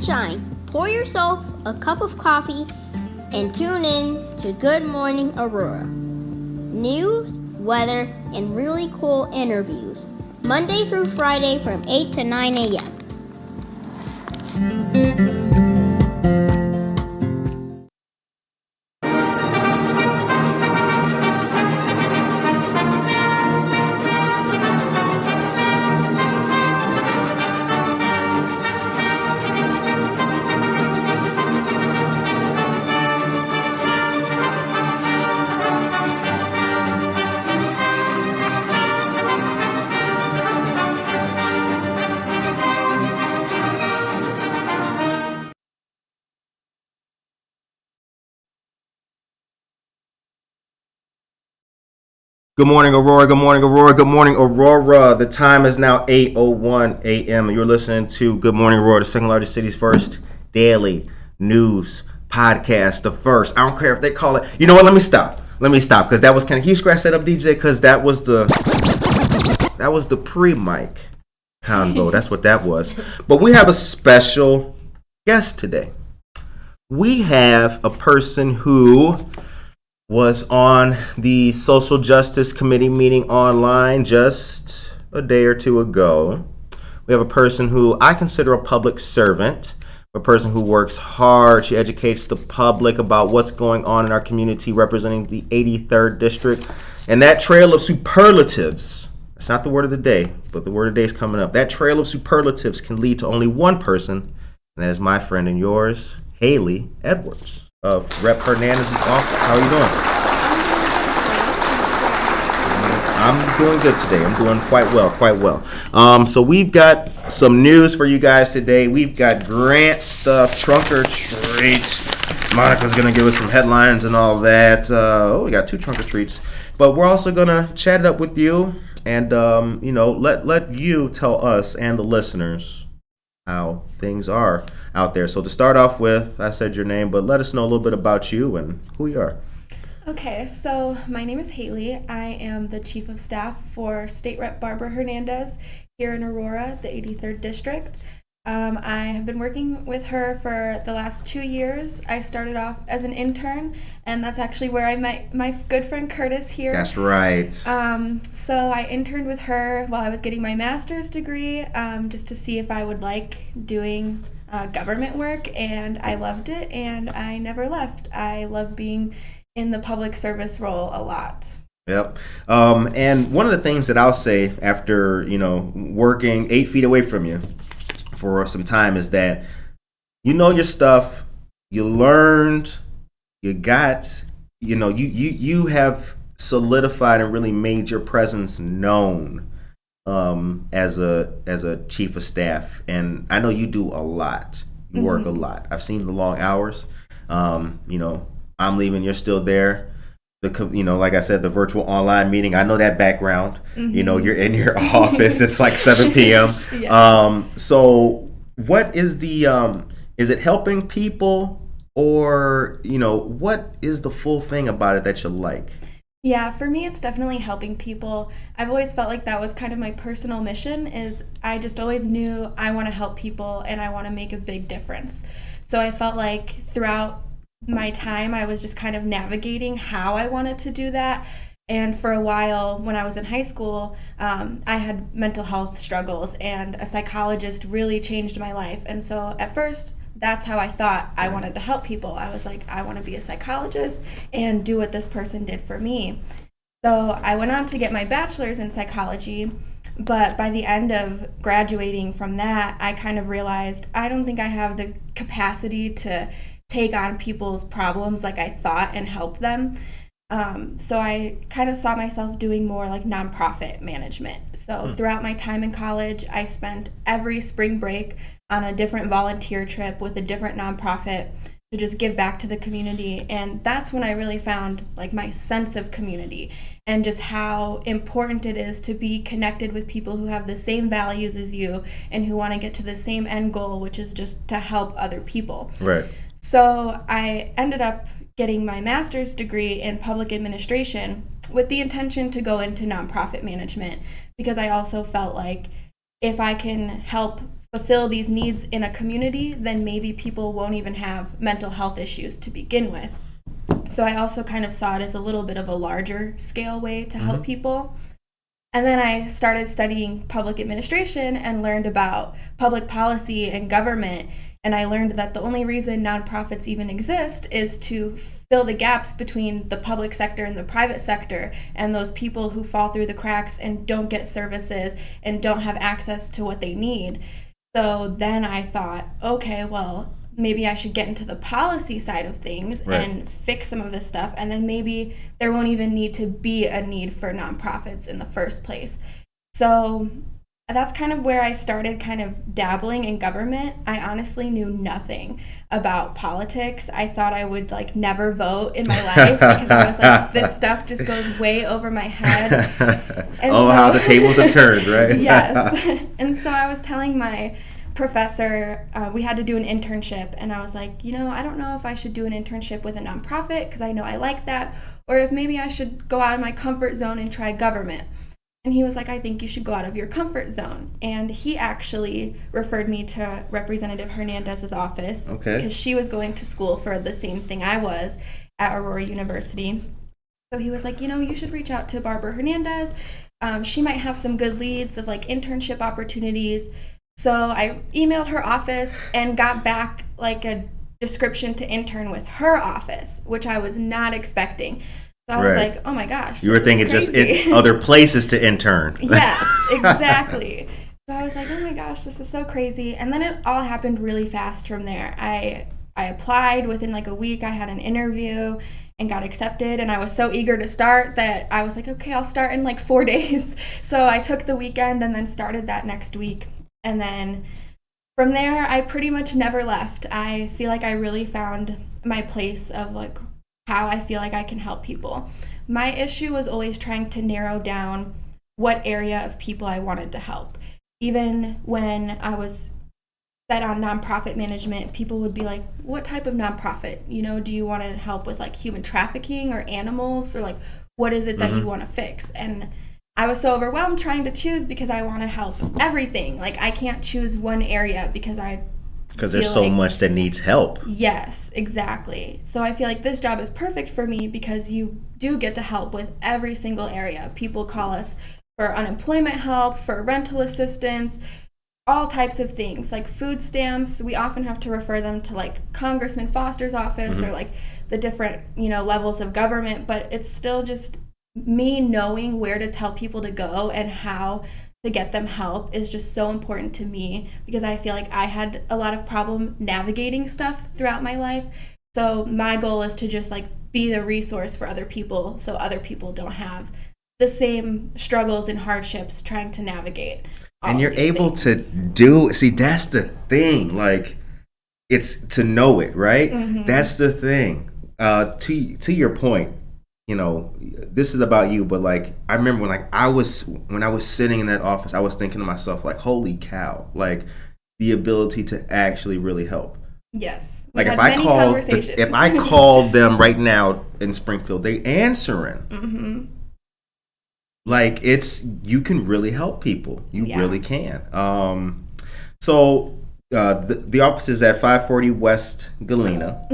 and shine. Pour yourself a cup of coffee and tune in to Good Morning Aurora. News, weather, and really cool interviews. Monday through Friday from 8 to 9 a.m. Good morning, Aurora. Good morning, Aurora. Good morning, Aurora. The time is now 8:01 a.m. and you're listening to Good Morning Aurora, the second largest city's first daily news podcast. The first. I don't care if they call it. You know what? Let me stop because that was kind of. Can you scratch that up, DJ? Because that was the pre-mic convo. That's what that was. But we have a special guest today. We have a person who was on the Social Justice Committee meeting online just a day or two ago. We have a person who I consider a public servant, a person who works hard. She educates the public about what's going on in our community, representing the 83rd District. And that trail of superlatives, that's not the word of the day, but the word of the day is coming up. That trail of superlatives can lead to only one person, and that is my friend and yours, Hailey Edwards of Rep Hernandez's office. How are you doing? I'm doing good today. I'm doing quite well. So we've got some news for you guys today. We've got grant stuff, trunk or treat. Monica's gonna give us some headlines and all that. We got 2 trunk or treats, but we're also gonna chat it up with you and let you tell us and the listeners how things are out there. So to start off with, I said your name, but let us know a little bit about you and who you are. Okay, so my name is Hailey. I am the Chief of Staff for State Rep Barbara Hernandez here in Aurora, the 83rd District. I have been working with her for the last 2 years. I started off as an intern, and that's actually where I met my good friend Curtis here. That's right. So I interned with her while I was getting my master's degree, just to see if I would like doing government work, and I loved it, and I never left. I love being in the public service role a lot. Yep. And one of the things that I'll say after, working 8 feet away from you for some time is that you know your stuff, you learned, you got, you have solidified and really made your presence known as a chief of staff. And I know you do a lot. You work a lot. I've seen the long hours. I'm leaving, you're still there. Like I said, the virtual online meeting, I know that background. You're in your office, it's like 7 p.m. Yes. So what is is it helping people, or, what is the full thing about it that you like? Yeah, for me, it's definitely helping people. I've always felt like that was kind of my personal mission, is I just always knew I want to help people and I want to make a big difference. So I felt like throughout my time, I was just kind of navigating how I wanted to do that. And for a while, when I was in high school, I had mental health struggles, and a psychologist really changed my life. And so at first, that's how I thought I wanted to help people. I was like, I want to be a psychologist and do what this person did for me. So I went on to get my bachelor's in psychology, but by the end of graduating from that, I kind of realized I don't think I have the capacity to take on people's problems like I thought and help them. So I kind of saw myself doing more like nonprofit management. So throughout my time in college, I spent every spring break on a different volunteer trip with a different nonprofit to just give back to the community. And that's when I really found like my sense of community and just how important it is to be connected with people who have the same values as you and who want to get to the same end goal, which is just to help other people. Right. So I ended up getting my master's degree in public administration with the intention to go into nonprofit management, because I also felt like if I can help fulfill these needs in a community, then maybe people won't even have mental health issues to begin with. So I also kind of saw it as a little bit of a larger scale way to help people. And then I started studying public administration and learned about public policy and government. And I learned that the only reason nonprofits even exist is to fill the gaps between the public sector and the private sector, and those people who fall through the cracks and don't get services and don't have access to what they need. So then I thought, okay, well, maybe I should get into the policy side of things and fix some of this stuff, and then maybe there won't even need to be a need for nonprofits in the first place. So that's kind of where I started kind of dabbling in government. I honestly knew nothing about politics. I thought I would like never vote in my life because I was like, this stuff just goes way over my head. And how the tables have turned, right? Yes. And so I was telling my professor, we had to do an internship, and I was like, I don't know if I should do an internship with a nonprofit because I know I like that, or if maybe I should go out of my comfort zone and try government. And he was like, I think you should go out of your comfort zone. And he actually referred me to Representative Hernandez's office because she was going to school for the same thing I was at Aurora University. So he was like, you should reach out to Barbara Hernandez. She might have some good leads of like internship opportunities. So I emailed her office and got back like a description to intern with her office, which I was not expecting. So I was like, oh my gosh. You were thinking just in other places to intern. Yes, exactly. So I was like, oh my gosh, this is so crazy. And then it all happened really fast from there. I applied within like a week. I had an interview and got accepted. And I was so eager to start that I was like, okay, I'll start in like 4 days. So I took the weekend and then started that next week. And then from there, I pretty much never left. I feel like I really found my place of like how I feel like I can help people. My issue was always trying to narrow down what area of people I wanted to help. Even when I was set on nonprofit management, people would be like, what type of nonprofit? Do you want to help with like human trafficking or animals, or like what is it that you want to fix? And I was so overwhelmed trying to choose because I want to help everything. Like I can't choose one area because there's so much that needs help. Yes, exactly. So I feel like this job is perfect for me because you do get to help with every single area. People call us for unemployment help, for rental assistance, all types of things, like food stamps. We often have to refer them to like Congressman Foster's office or like the different, levels of government, but it's still just me knowing where to tell people to go and how to get them help is just so important to me because I feel like I had a lot of problem navigating stuff throughout my life. So my goal is to just like be the resource for other people so other people don't have the same struggles and hardships trying to navigate. And you're able to that's the thing. Like it's to know it, right? That's the thing. To your point, this is about you, but like I remember when I was sitting in that office, I was thinking to myself like, holy cow, like the ability to actually really help. Yes. Like if I called them right now in Springfield, they answering. Like you can really help people. You really can. So the office is at 540 West Galena,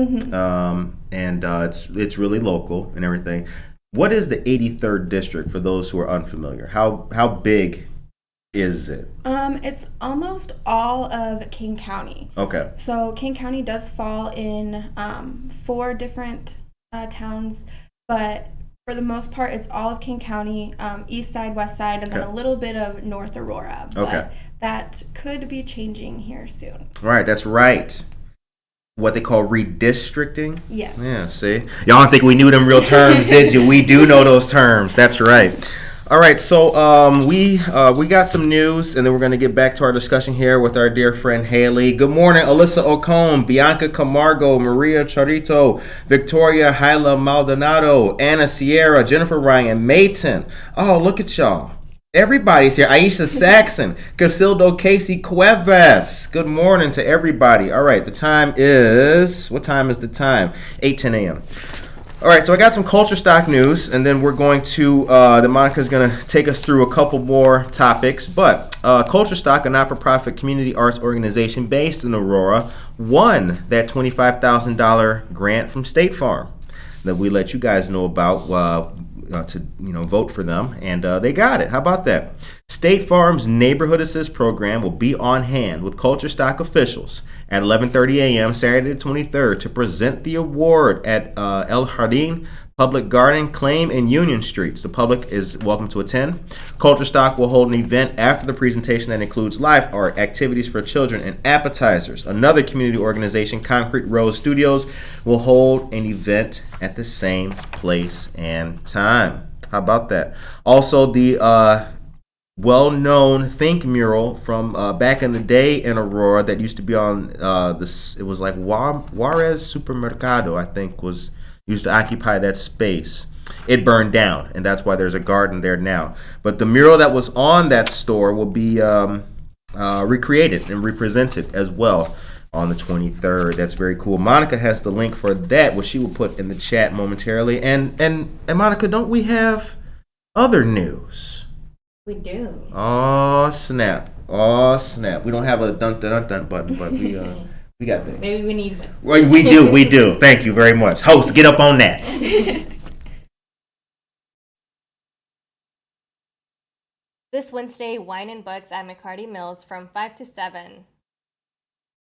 and it's really local and everything. What is the 83rd district for those who are unfamiliar? How big is it? It's almost all of King County. Okay. So King County does fall in 4 different towns, but for the most part, it's all of King County, east side, west side, and then a little bit of North Aurora. But that could be changing here soon. Right, that's right. What they call redistricting? Yes. Yeah, see? Y'all don't think we knew them real terms, did you? We do know those terms. That's right. All right, so we got some news, and then we're going to get back to our discussion here with our dear friend Hailey. Good morning, Alyssa Ocone, Bianca Camargo, Maria Charito, Victoria Hyla Maldonado, Anna Sierra, Jennifer Ryan, Mayton. Oh, look at y'all. Everybody's here. Aisha Saxon, Casildo Casey Cuevas. Good morning to everybody. All right, the time is, what time is the time? 8:10 a.m. All right, so I got some culture stock news, and then we're going to, Monica's going to take us through a couple more topics. But Culture Stock, a not-for-profit community arts organization based in Aurora, won that $25,000 grant from State Farm that we let you guys know about to vote for them, and they got it. How about that? State Farm's Neighborhood Assist program will be on hand with Culture Stock officials at 11:30 a.m. Saturday the 23rd to present the award at El Jardín Public Garden, Claim, and Union Streets. The public is welcome to attend. Culture Stock will hold an event after the presentation that includes live art, activities for children, and appetizers. Another community organization, Concrete Rose Studios, will hold an event at the same place and time. How about that? Also, the well-known Think mural from back in the day in Aurora that used to be on it was like Juarez Supermercado, I think, was used to occupy that space. It burned down, and that's why there's a garden there now. But the mural that was on that store will be recreated and represented as well on the 23rd. That's very cool. Monica has the link for that, which she will put in the chat momentarily. And Monica, don't we have other news? We do. Oh snap! Oh snap! We don't have a dun dun dun dun button, but we got things. Maybe we need one. Well, we do. We do. Thank you very much, host. Get up on that. This Wednesday, wine and books at McCarty Mills from 5 to 7.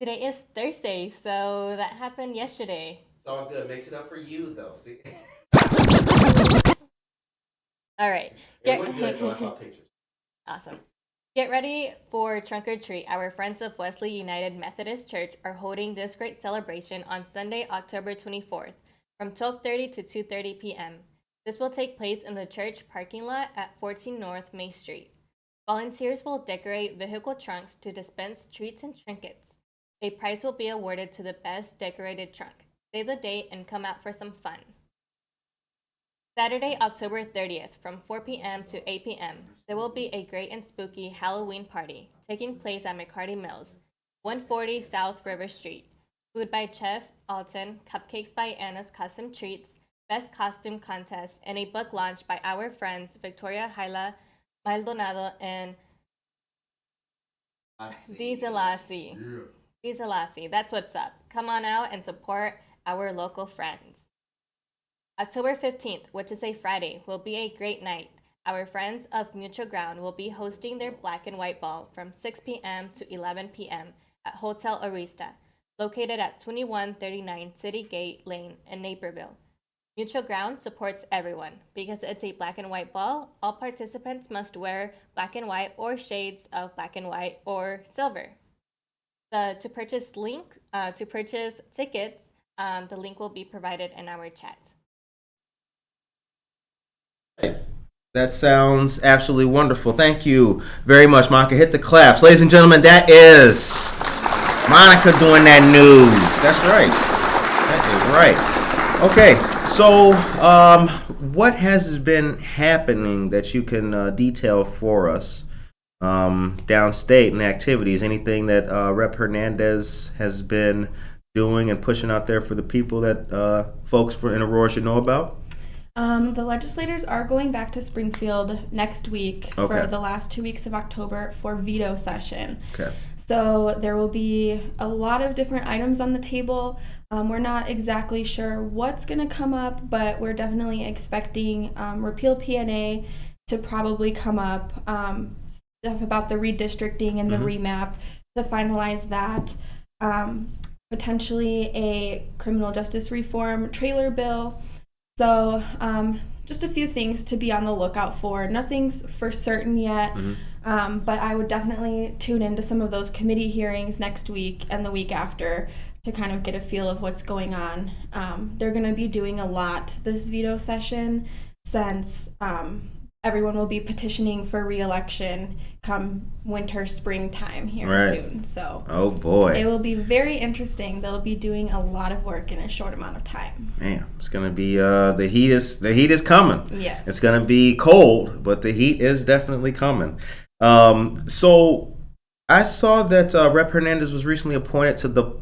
Today is Thursday, so that happened yesterday. It's all good. Mix it up for you, though. See. All right. It would good. I saw pictures. Awesome. Get ready for Trunk or Treat. Our Friends of Wesley United Methodist Church are holding this great celebration on Sunday, October 24th from 12:30 to 2:30 p.m. This will take place in the church parking lot at 14 North May Street. Volunteers will decorate vehicle trunks to dispense treats and trinkets. A prize will be awarded to the best decorated trunk. Save the date and come out for some fun. Saturday, October 30th, from 4 p.m. to 8 p.m., there will be a great and spooky Halloween party taking place at McCarty Mills, 140 South River Street. Food by Chef Alton, cupcakes by Anna's Custom Treats, best costume contest, and a book launch by our friends Victoria Hailey Maldonado and Dizelasi. Dizelasi, that's what's up. Come on out and support our local friends. October 15th, which is a Friday, will be a great night. Our friends of Mutual Ground will be hosting their Black and White Ball from 6 p.m. to 11 p.m. at Hotel Arista, located at 2139 City Gate Lane in Naperville. Mutual Ground supports everyone. Because it's a black and white ball, all participants must wear black and white or shades of black and white or silver. To purchase tickets, the link will be provided in our chat. That sounds absolutely wonderful. Thank you very much, Monica. Hit the claps. Ladies and gentlemen, that is Monica doing that news. That's right. That is right. Okay, so what has been happening that you can detail for us downstate in activities? Anything that Rep. Hernandez has been doing and pushing out there for the people that folks in Aurora should know about? The legislators are going back to Springfield next week for the last 2 weeks of October for veto session. Okay. So there will be a lot of different items on the table. We're not exactly sure what's going to come up, but we're definitely expecting repeal PNA to probably come up, stuff about the redistricting and the remap to finalize that, potentially a criminal justice reform trailer bill. So just a few things to be on the lookout for. Nothing's for certain yet, but I would definitely tune into some of those committee hearings next week and the week after to kind of get a feel of what's going on. They're going to be doing a lot this veto session since everyone will be petitioning for re-election come winter, springtime here soon. So oh boy, it will be very interesting. They'll be doing a lot of work in a short amount of time. Man, it's gonna be the heat is coming. Yes, it's gonna be cold, but the heat is definitely coming. So I saw that Rep. Hernandez was recently appointed to the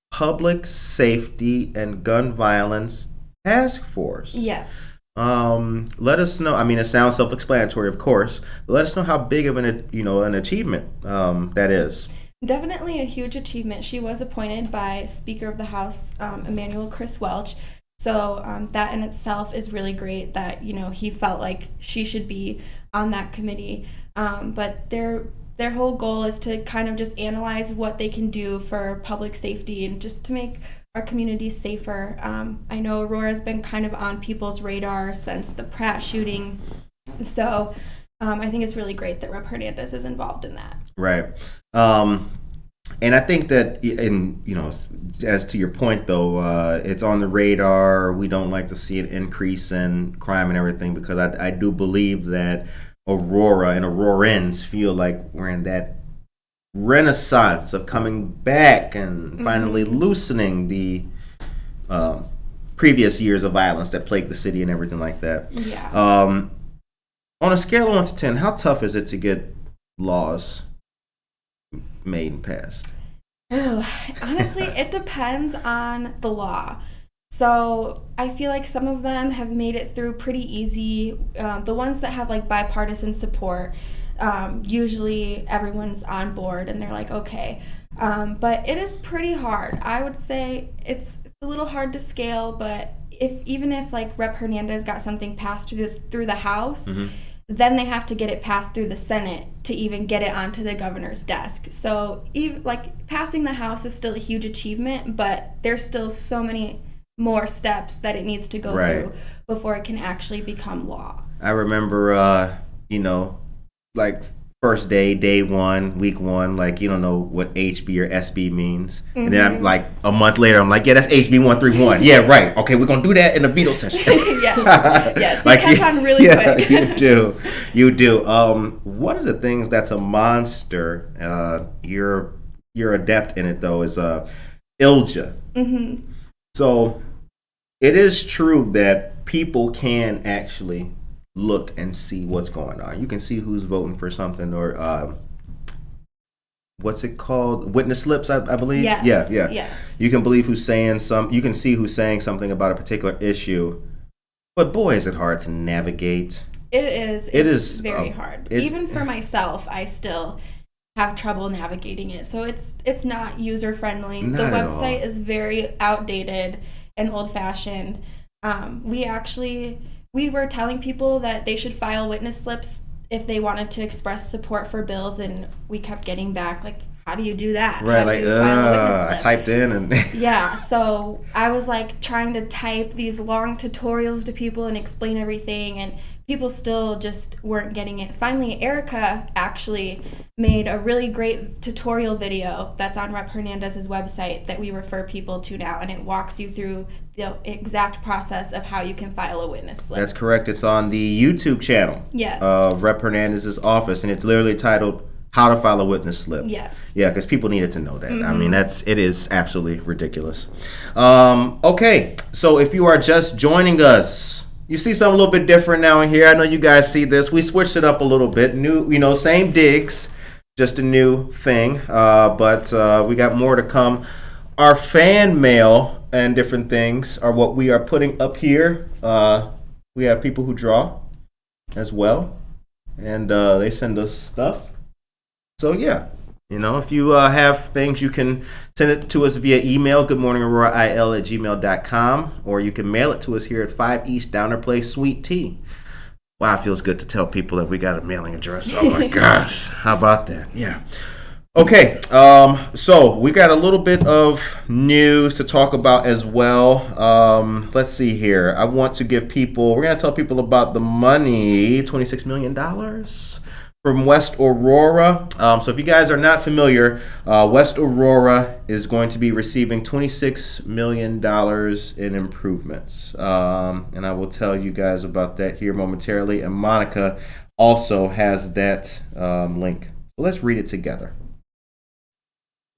Public Safety and Gun Violence Task Force. Yes. Let us know. I mean, it sounds self-explanatory, of course, but let us know how big of an achievement that is. Definitely a huge achievement. She was appointed by Speaker of the House, Emmanuel Chris Welch. So that in itself is really great that, he felt like she should be on that committee. But their whole goal is to kind of just analyze what they can do for public safety and just to make our communities safer. I know Aurora's been kind of on people's radar since the Pratt shooting. So I think it's really great that Rep. Hernandez is involved in that. Right. And I think that, as to your point, though, it's on the radar. We don't like to see an increase in crime and everything because I do believe that Aurora and Aurorans feel like we're in that renaissance of coming back and finally loosening the previous years of violence that plagued the city and everything like that. Yeah. On a scale of 1 to 10, how tough is it to get laws made and passed? Oh, honestly, it depends on the law. So I feel like some of them have made it through pretty easy. The ones that have like bipartisan support, usually everyone's on board and they're like, okay. But it is pretty hard. I would say it's a little hard to scale, but even if like Rep. Hernandez got something passed through the House, then they have to get it passed through the Senate to even get it onto the governor's desk. So even like passing the House is still a huge achievement, but there's still so many more steps that it needs to go through before it can actually become law. I remember, like first day one, week one, like you don't know what HB or SB means. And then I'm like a month later, I'm like, yeah, that's HB 131. Yeah, right. Okay, we're gonna do that in the veto session. yes. Like, you catch on really quick. You do. One of the things that's a monster, you're adept in it though, is ILJA. So it is true that people can actually look and see what's going on. You can see who's voting for something, or what's it called? Witness slips, I believe. Yes. Yeah. Yes. You can believe who's saying you can see who's saying something about a particular issue. But boy, is it hard to navigate. It is. It's very hard. Even for myself, I still have trouble navigating it. So it's not user friendly. The website is very outdated and old fashioned. We were telling people that they should file witness slips if they wanted to express support for bills, and we kept getting back like, how do you do that? Right, like I typed in and yeah, so I was like trying to type these long tutorials to people and explain everything, and people still just weren't getting it. Finally, Erica actually made a really great tutorial video that's on Rep. Hernandez's website that we refer people to now, and it walks you through the exact process of how you can file a witness slip. That's correct. It's on the YouTube channel of Rep. Hernandez's office, and it's literally titled "How to File a Witness Slip." Yes. Yeah, because people needed to know that. I mean, it is absolutely ridiculous. Okay, so if you are just joining us, you see something a little bit different now in here. I know you guys see this. We switched it up a little bit. New, same digs, just a new thing. But we got more to come. Our fan mail and different things are what we are putting up here. We have people who draw as well, and they send us stuff. So yeah, if you have things, you can send it to us via email, goodmorningaurora@gmail.com, or you can mail it to us here at 5 East Downer Place, Suite T. Wow, it feels good to tell people that we got a mailing address. Oh my gosh, how about that? Yeah. Okay, so we got a little bit of news to talk about as well. Let's see here. I want to we're going to tell people about the money, $26 million from West Aurora. So if you guys are not familiar, West Aurora is going to be receiving $26 million in improvements. And I will tell you guys about that here momentarily. And Monica also has that link. So let's read it together.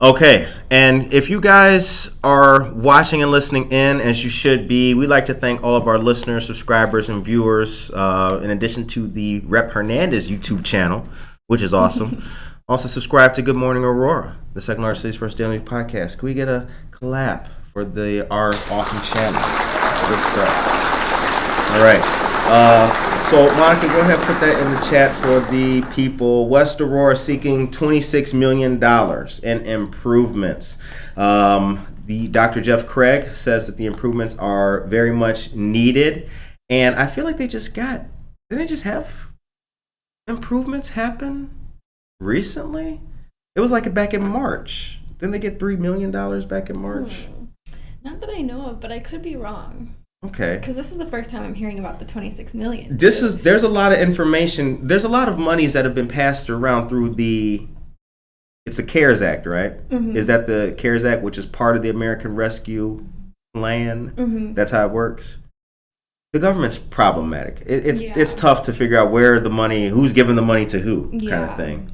Okay, and if you guys are watching and listening in, as you should be, we'd like to thank all of our listeners, subscribers, and viewers, in addition to the Rep. Hernandez YouTube channel, which is awesome. Also, subscribe to Good Morning Aurora, the second largest city's first daily podcast. Can we get a clap for our awesome channel? Good stuff. All right. So Monica, go ahead and put that in the chat for the people. West Aurora seeking $26 million in improvements. The Dr. Jeff Craig says that the improvements are very much needed, and I feel like didn't they just have improvements happen recently? It was like back in March. Didn't they get $3 million back in March? Not that I know of, but I could be wrong. Okay. Because this is the first time I'm hearing about the $26 million. There's a lot of information. There's a lot of monies that have been passed around through it's the CARES Act, right? Mm-hmm. Is that the CARES Act, which is part of the American Rescue Plan? Mm-hmm. That's how it works. The government's problematic. It's Yeah. it's tough to figure out where the money, who's giving the money to who, kind Yeah. of thing.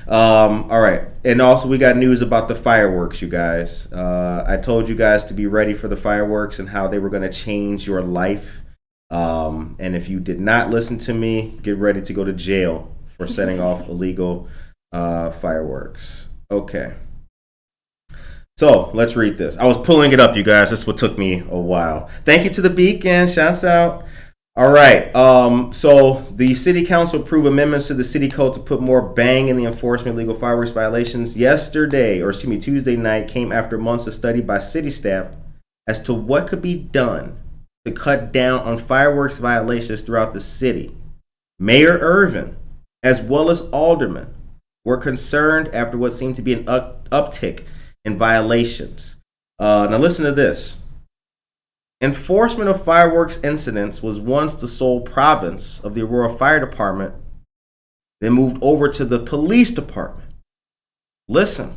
All right, and also we got news about the fireworks, you guys. I told you guys to be ready for the fireworks and how they were going to change your life. And if you did not listen to me, get ready to go to jail for setting off illegal fireworks. Okay. So let's read this. I was pulling it up, you guys. This is what took me a while. Thank you to the Beacon. Shouts out. All right. So the city council approved amendments to the city code to put more bang in the enforcement of legal fireworks violations. Tuesday night came after months of study by city staff as to what could be done to cut down on fireworks violations throughout the city. Mayor Irvin, as well as aldermen, were concerned after what seemed to be an uptick in violations. Now listen to this. Enforcement of fireworks incidents was once the sole province of the Aurora Fire Department, then moved over to the police department. Listen,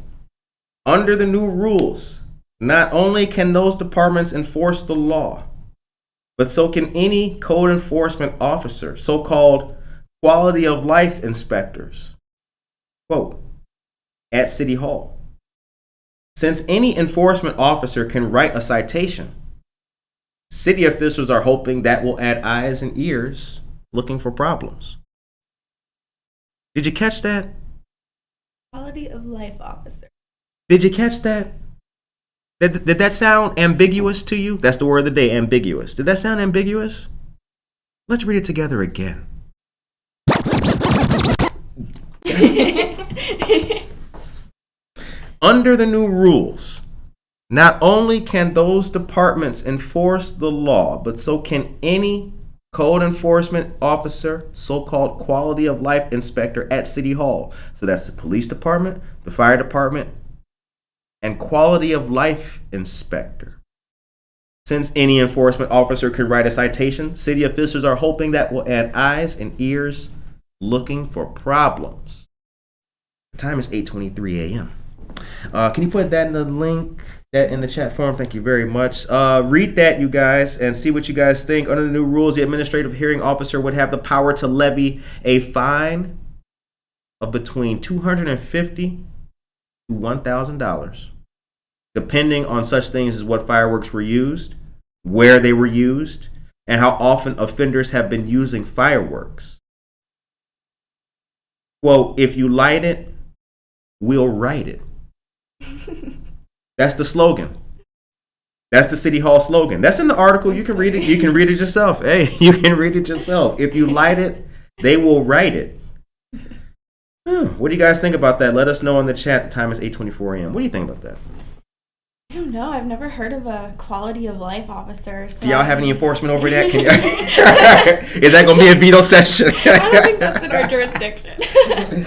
under the new rules, not only can those departments enforce the law, but so can any code enforcement officer, so-called quality of life inspectors, quote, at City Hall. Since any enforcement officer can write a citation, city officials are hoping that will add eyes and ears looking for problems. Did you catch that? Quality of life officer. Did you catch that? Did that sound ambiguous to you? That's the word of the day, ambiguous. Did that sound ambiguous? Let's read it together again. Under the new rules, not only can those departments enforce the law, but so can any code enforcement officer, so-called quality of life inspector at City Hall. So that's the police department, the fire department, and quality of life inspector. Since any enforcement officer could write a citation, city officials are hoping that will add eyes and ears looking for problems. The time is 8:23 a.m. Can you put that in the link, that in the chat form? Thank you very much. Read that, you guys, and see what you guys think. Under the new rules, the administrative hearing officer would have the power to levy a fine of between $250 to $1,000, depending on such things as what fireworks were used, where they were used, and how often offenders have been using fireworks. Quote, if you light it, we'll write it. That's the slogan. That's the City Hall slogan. That's in the article. You can read it. You can read it yourself. Hey, you can read it yourself. If you light it, they will write it. What do you guys think about that? Let us know in the chat. The time is 8:24 a.m. What do you think about that? I don't know. I've never heard of a quality of life officer. So Do y'all have any enforcement over that? Can you, is that going to be a veto session? I don't think that's in our jurisdiction.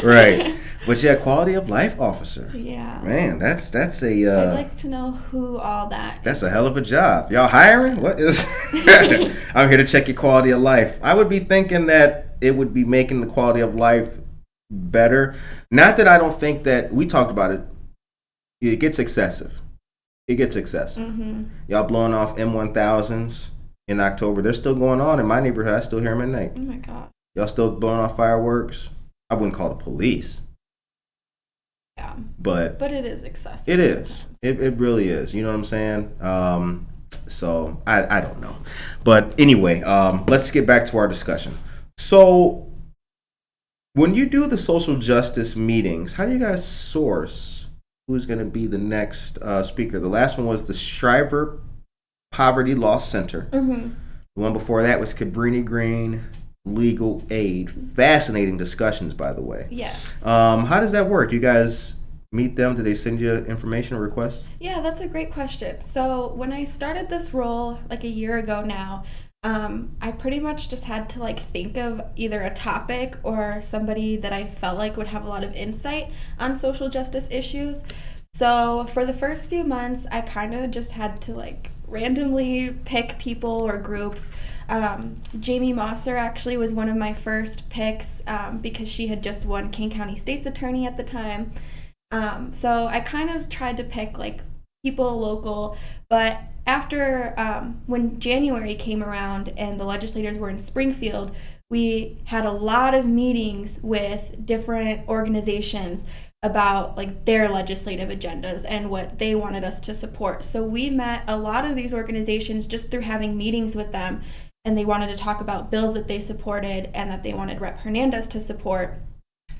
Right. But yeah, quality of life officer. Yeah. Man, that's I'd a like to know who all that. that's a hell of a job. Y'all hiring? What is? I'm here to check your quality of life. I would be thinking that it would be making the quality of life better. Not that I don't think that, we talked about it. It gets excessive. It gets excessive. Mm-hmm. Y'all blowing off M1000s in October. They're still going on in my neighborhood. I still hear them at night. Oh my god. Y'all still blowing off fireworks. I wouldn't call the police. Yeah. But it is excessive. it is. sometimes. It really is. You know what I'm saying? So I don't know. But anyway, let's get back to our discussion. So when you do the social justice meetings, how do you guys source who's going to be the next speaker? The last one was the Shriver Poverty Law Center. Mm-hmm. The one before that was Cabrini Green Legal Aid. Fascinating discussions, by the way. Yes. How does that work? Do you guys meet them? Do they send you information or requests? Yeah, that's a great question. So when I started this role like a year ago now, I pretty much just had to like think of either a topic or somebody that I felt like would have a lot of insight on social justice issues. So for the first few months, I kind of just had to like randomly pick people or groups. Jamie Mosser actually was one of my first picks because she had just won King County State's Attorney at the time. So I kind of tried to pick like people local, but after when January came around and the legislators were in Springfield, we had a lot of meetings with different organizations about like their legislative agendas and what they wanted us to support. So we met a lot of these organizations just through having meetings with them, and they wanted to talk about bills that they supported and that they wanted Rep. Hernandez to support.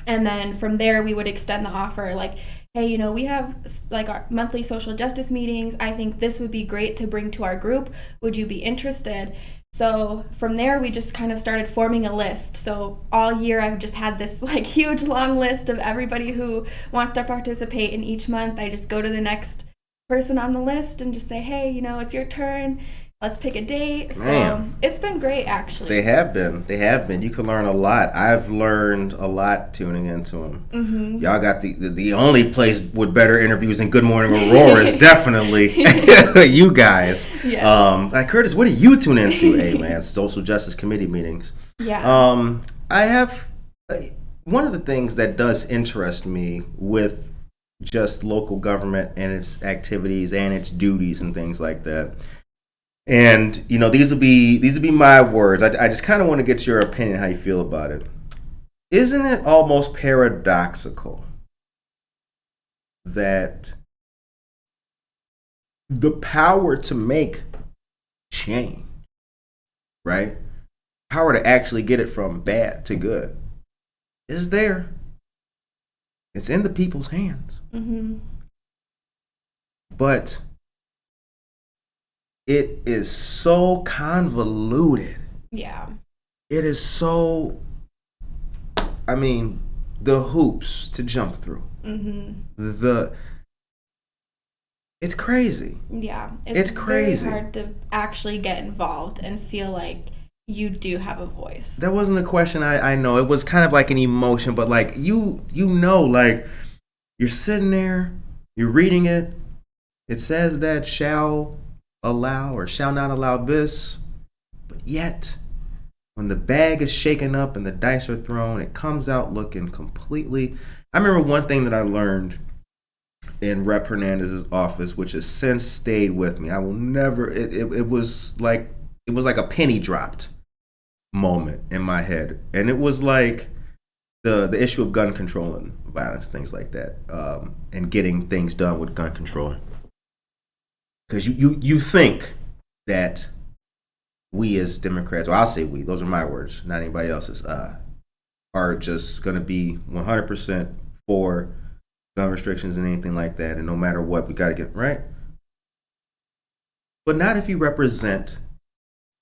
And then from there, we would extend the offer like, hey, you know, we have like our monthly social justice meetings. I think this would be great to bring to our group. Would you be interested? So from there, we just kind of started forming a list. So all year, I've just had this like huge long list of everybody who wants to participate. And each month, I just go to the next person on the list and just say, hey, you know, it's your turn. Let's pick a date. Man. So it's been great, actually. They have been. You can learn a lot. I've learned a lot tuning into them. Mm-hmm. Y'all got the only place with better interviews than Good Morning Aurora is definitely you guys. Yes. Like Curtis, what do you tune into? Hey man, social justice committee meetings. Yeah. I have one of the things that does interest me with just local government and its activities and its duties and things like that. And you know, these will be my words. I just kind of want to get your opinion, how you feel about it. Isn't it almost paradoxical that the power to make change, right? Power to actually get it from bad to good is there. It's in the people's hands. Mm-hmm. But it is so convoluted. Yeah. It is so, I mean, the hoops to jump through. Mm-hmm. It's crazy. Yeah. It's crazy. Very hard to actually get involved and feel like you do have a voice. That wasn't a question, I know. It was kind of like an emotion, but like you know, like you're sitting there, you're reading it. It says that shall allow or shall not allow this, but yet when the bag is shaken up and the dice are thrown, it comes out looking completely. I remember one thing that I learned in Rep. Hernandez's office, which has since stayed with me. I will never. It was like a penny dropped moment in my head, and it was like the issue of gun control and violence, things like that, and getting things done with gun control. Because you think that we as Democrats, or I'll say we, those are my words, not anybody else's, are just going to be 100% for gun restrictions and anything like that, and no matter what, we got to get right. But not if you represent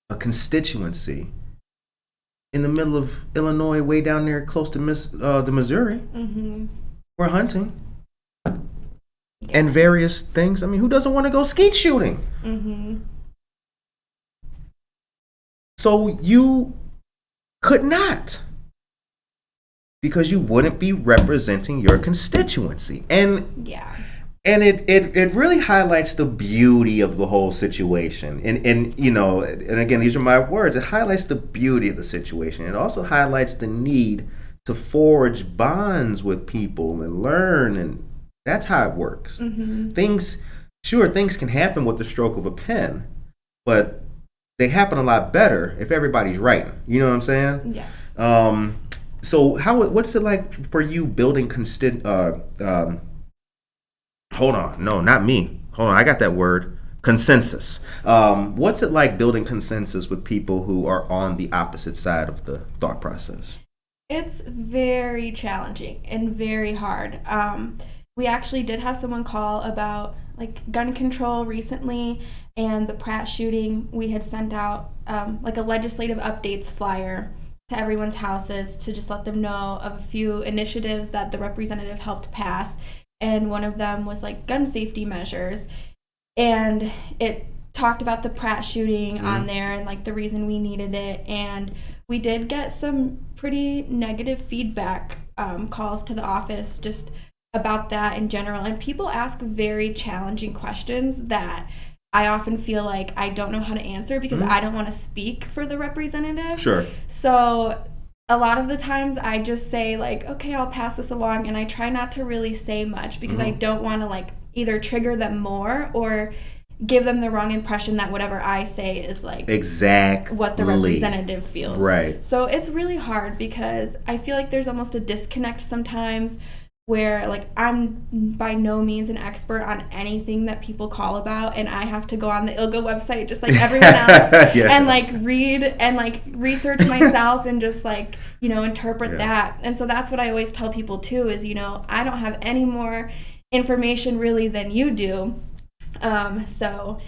a constituency in the middle of Illinois, way down there close to the Missouri, Mm-hmm. where hunting and various things. I mean, who doesn't want to go skeet shooting? Mm-hmm. So you could not, because you wouldn't be representing your constituency. And Yeah. and it really highlights the beauty of the whole situation. And you know, and again, these are my words. It highlights the beauty of the situation. It also highlights the need to forge bonds with people and learn, and that's how it works. Mm-hmm. Things can happen with the stroke of a pen, but they happen a lot better if everybody's writing. You know what I'm saying? Yes. So what's it like for you building hold on, no, not me. Hold on, I got that word. Consensus. What's it like building consensus with people who are on the opposite side of the thought process? It's very challenging and very hard. We actually did have someone call about like gun control recently and the Pratt shooting, we had sent out like a legislative updates flyer to everyone's houses to just let them know of a few initiatives that the representative helped pass. And one of them was like gun safety measures. And it talked about the Pratt shooting on there and like the reason we needed it. And we did get some pretty negative feedback calls to the office just about that in general. And people ask very challenging questions that I often feel like I don't know how to answer because I don't want to speak for the representative. Sure. So a lot of the times I just say like, okay, I'll pass this along, and I try not to really say much because I don't want to like either trigger them more or give them the wrong impression that whatever I say is like exactly what the representative feels. Right. So it's really hard because I feel like there's almost a disconnect sometimes where like I'm by no means an expert on anything that people call about, and I have to go on the ILGA website just like everyone else and like read and like research myself and just like, you know, interpret that. And so that's what I always tell people too is, you know, I don't have any more information really than you do. So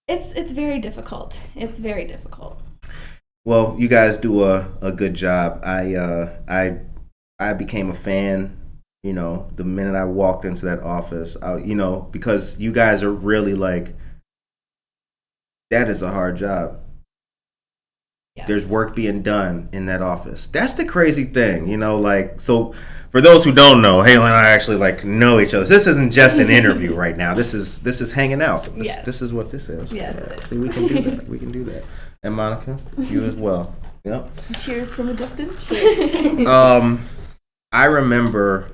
it's very difficult. It's very difficult. Well, you guys do a good job. I became a fan, you know, the minute I walked into that office, you know, because you guys are really like, that is a hard job. Yes. There's work being done in that office. That's the crazy thing, you know, like, so for those who don't know, Hailey and I actually like know each other. This isn't just an interview right now. This is hanging out. This is what this is. Yes. See, we can do that. We can do that. And Monica, you as well. Yep. Cheers from a distance. I remember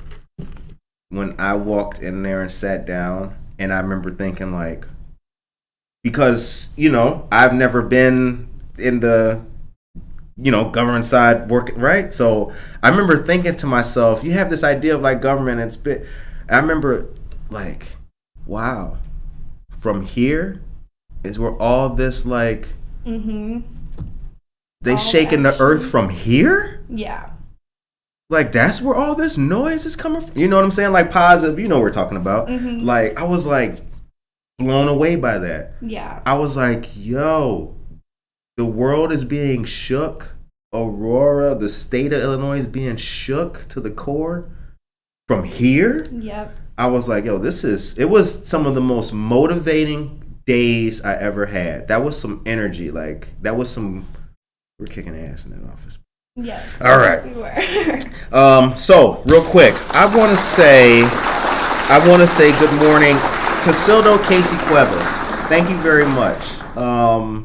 when I walked in there and sat down, and I remember thinking like, because, you know, I've never been in the, you know, government side working, right? So I remember thinking to myself, you have this idea of like government, it's bit. I remember like, wow, from here is where all this like, they All shaking the earth from here? Yeah. Like, that's where all this noise is coming from? You know what I'm saying? Like, positive, you know what we're talking about. Like, I was, like, blown away by that. Yeah. I was like, yo, the world is being shook. Aurora, the state of Illinois is being shook to the core from here? Yep. I was like, yo, it was some of the most motivating days I ever had. That was some energy. Like, we're kicking ass in that office. Yes. All right. Yes, we were. So real quick, I want to say good morning, Casildo Casey Cuevas. Thank you very much.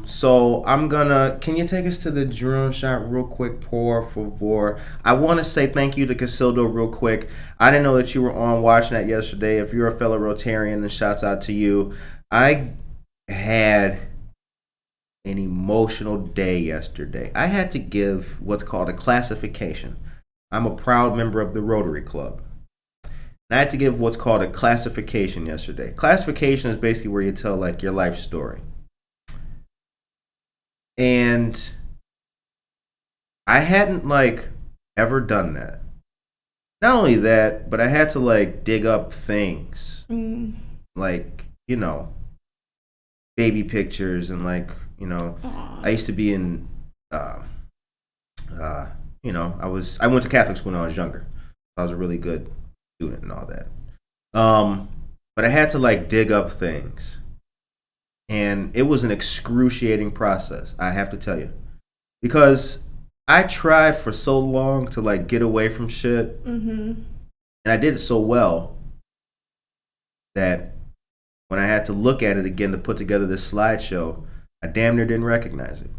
So can you take us to the drone shot real quick, por favor? I want to say thank you to Casildo real quick. I didn't know that you were on watching that yesterday. If you're a fellow Rotarian, then shouts out to you. I had an emotional day yesterday. I had to give what's called a classification. I'm a proud member of the Rotary Club. And I had to give what's called a classification yesterday. Classification is basically where you tell like your life story. And I hadn't like ever done that. Not only that, but I had to like dig up things. Like, you know, baby pictures and like, you know, I used to be in, you know, I went to Catholic school when I was younger. I was a really good student and all that. But I had to like dig up things. And it was an excruciating process, I have to tell you. Because I tried for so long to like get away from shit. And I did it so well that when I had to look at it again to put together this slideshow, I damn near didn't recognize it.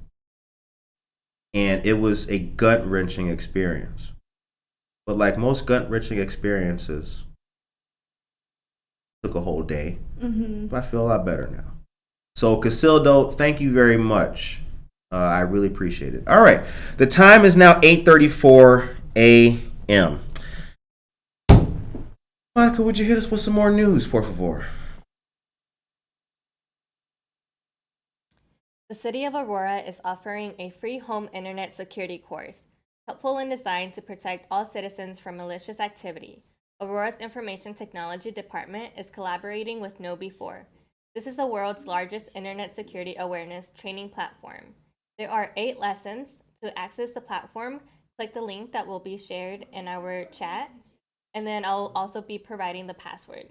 And it was a gut-wrenching experience. But like most gut-wrenching experiences, it took a whole day. But I feel a lot better now. So Casildo, thank you very much. I really appreciate it. All right. The time is now 8:34 a.m. Monica, would you hit us with some more news, por favor? The city of Aurora is offering a free home internet security course, helpful and designed to protect all citizens from malicious activity. Aurora's Information Technology Department is collaborating with KnowBe4. This is the world's largest internet security awareness training platform. There are 8 lessons. To access the platform, click the link that will be shared in our chat, and then I'll also be providing the password.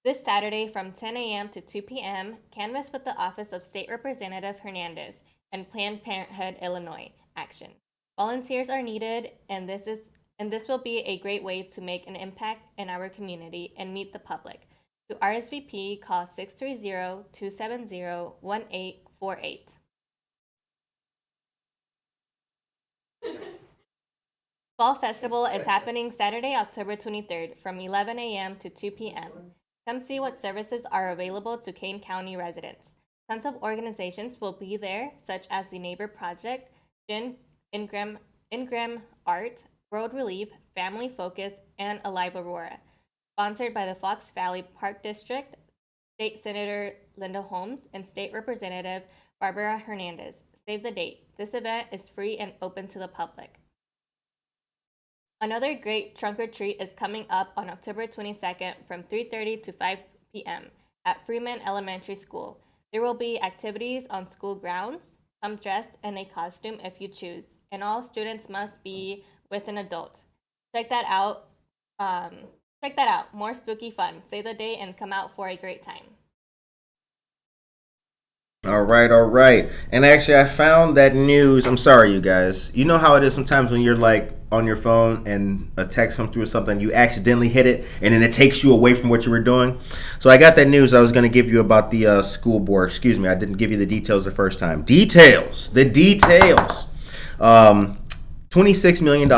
This Saturday from 10 a.m. to 2 p.m., canvass with the Office of State Representative Hernandez and Planned Parenthood Illinois action. Volunteers are needed, and this will be a great way to make an impact in our community and meet the public. To RSVP, call 630-270-1848. Fall Festival is happening Saturday, October 23rd from 11 a.m. to 2 p.m. Come see what services are available to Kane County residents. Tons of organizations will be there, such as the Neighbor Project, Ingram Art, Road Relief, Family Focus, and Alive Aurora. Sponsored by the Fox Valley Park District, State Senator Linda Holmes, and State Representative Barbara Hernandez. Save the date. This event is free and open to the public. Another great trunk or treat is coming up on October 22nd from 3:30 to 5 p.m. at Freeman Elementary School. There will be activities on school grounds. Come dressed in a costume if you choose, and all students must be with an adult. Check that out. More spooky fun. Save the date and come out for a great time. All right. And actually, I found that news. I'm sorry, you guys. You know how it is sometimes when you're like on your phone and a text comes through or something, you accidentally hit it, and then it takes you away from what you were doing. So I got that news I was going to give you about the school board. Excuse me, I didn't give you the details the first time. The details. $26 million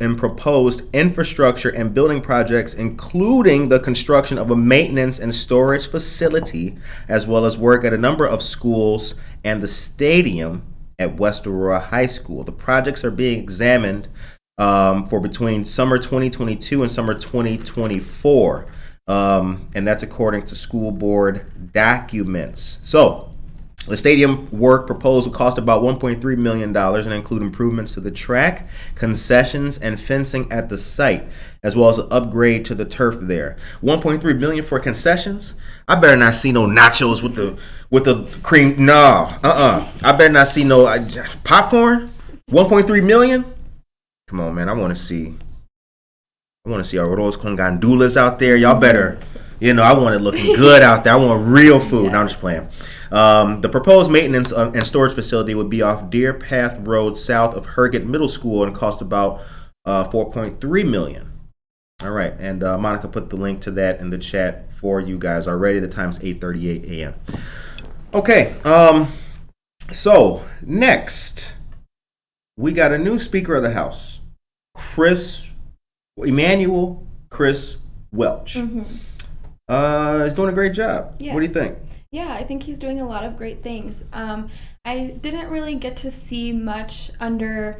in proposed infrastructure and building projects, including the construction of a maintenance and storage facility, as well as work at a number of schools and the stadium at West Aurora High School. The projects are being examined for between summer 2022 and summer 2024, and that's according to school board documents. So, the stadium work proposed will cost about $1.3 million and include improvements to the track, concessions, and fencing at the site, as well as an upgrade to the turf there. $1.3 million for concessions? I better not see no nachos with the cream. No, I better not see no popcorn. $1.3 million? Come on, man. I want to see arroz con gandulas out there. Y'all better. I want it looking good out there. I want real food. Yes. No, I'm just playing. The proposed maintenance and storage facility would be off Deer Path Road south of Herget Middle School and cost about $4.3 million. All right, and Monica put the link to that in the chat for you guys already. The time's 8:38 a.m. Okay, so next we got a new Speaker of the House, Emmanuel Chris Welch. Mm-hmm. He's doing a great job. Yes. What do you think? Yeah, I think he's doing a lot of great things. I didn't really get to see much under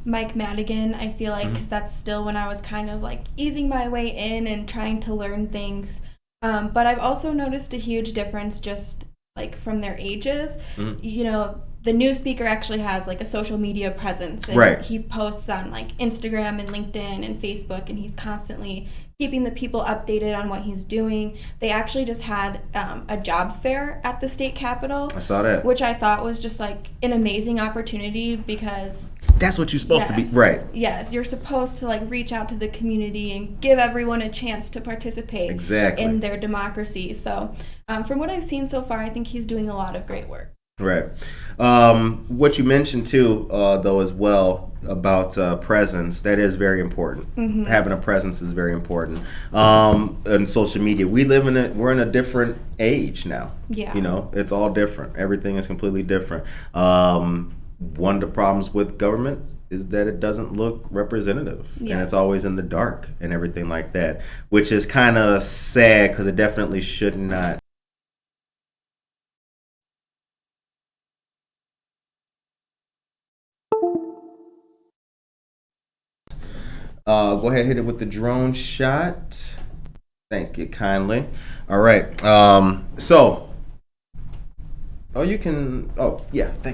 Mike Madigan, I feel like, because that's still when I was kind of like easing my way in and trying to learn things. But I've also noticed a huge difference just like from their ages. The new speaker actually has like a social media presence, and right. He posts on like Instagram and LinkedIn and Facebook, and he's constantly keeping the people updated on what he's doing. They actually just had a job fair at the state capitol. I saw that. Which I thought was just like an amazing opportunity, because that's what you're supposed to be, right? Yes, you're supposed to like reach out to the community and give everyone a chance to participate in their democracy. So from what I've seen so far, I think he's doing a lot of great work. Right. What you mentioned too, though, as well about presence, that is very important. Mm-hmm. Having a presence is very important. And social media, we're in a different age now. Yeah. It's all different. Everything is completely different. One of the problems with government is that it doesn't look representative. Yes. And it's always in the dark and everything like that, which is kind of sad because it definitely should not. Go ahead, hit it with the drone shot. Thank you kindly. All right. Thank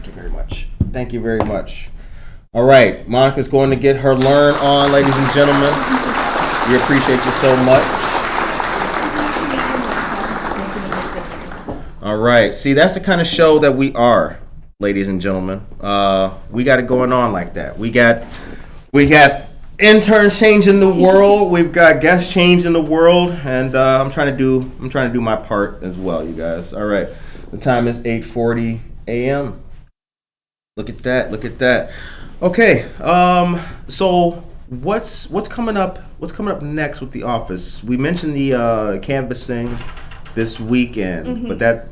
you very much. Thank you very much. All right. Monica's going to get her learn on, ladies and gentlemen. We appreciate you so much. All right. See, that's the kind of show that we are, ladies and gentlemen. We got it going on like that. We got interns changing the world. We've got guests changing the world, and I'm trying to do my part as well, you guys. All right. The time is 8:40 a.m. Look at that. Okay. So what's coming up? What's coming up next with the office? We mentioned the canvassing this weekend, but that